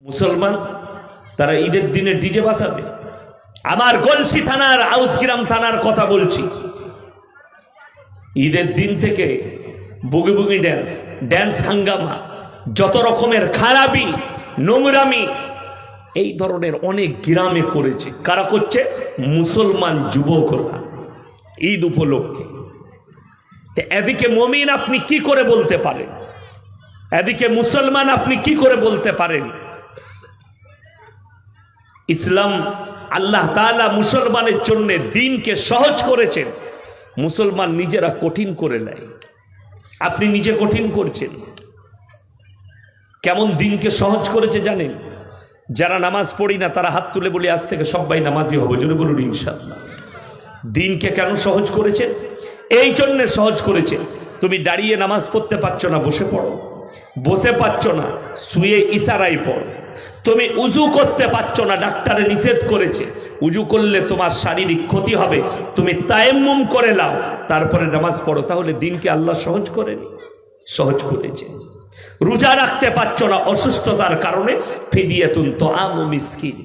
মুসলমান তারা ঈদের দিনে ডিজে বাজাবে। আমার গলসি থানার আউসগ্রাম থানার কথা বলছি, ঈদের দিন থেকে বুগি বুগি ড্যান্স, ড্যান্স হাঙ্গামা, যত রকমের খারাপি নোংরামি এই ধরনের অনেক গ্রামে করেছে। কারা করছে? মুসলমান যুবকরা ঈদ উপলক্ষে। এদিকে মুমিন আপনি কি করে বলতে পারেন, এদিকে মুসলমান আপনি কি করে বলতে পারেন? ইসলাম আল্লাহ তাআলা মুসলমানের জন্য দিনকে সহজ করেছেন, মুসলমান নিজেরা কঠিন করে নেয়। আপনি নিজে কঠিন করছেন। কেমন দিনকে সহজ করেছে জানেন? যারা নামাজ পড়ি না তারা হাত তুলে বলি আজ থেকে সবাই নামাজি হবো, জোরে বলুন ইনশাআল্লাহ। দিনকে কেন সহজ করেছেন? এই জন্যে সহজ করেছেন, তুমি দাঁড়িয়ে নামাজ পড়তে পারছো না বসে পড়ো, বসে পাচ্ছ না শুয়ে ইশারায় পড়ো, তুমি উজু করতে পারছো না ডাক্তারে নিষেধ করেছে, উজু করলে তোমার শারীরিক ক্ষতি হবে, তুমি তায়াম্মুম করে নাও তারপরে নামাজ পড়ো। তাহলে দিনকে আল্লাহ সহজ করেনি? সহজ করেছে। রোজা রাখতে পারছো না অসুস্থতার কারণে, ফিদিয়াতুন তাআমু মিসকিন,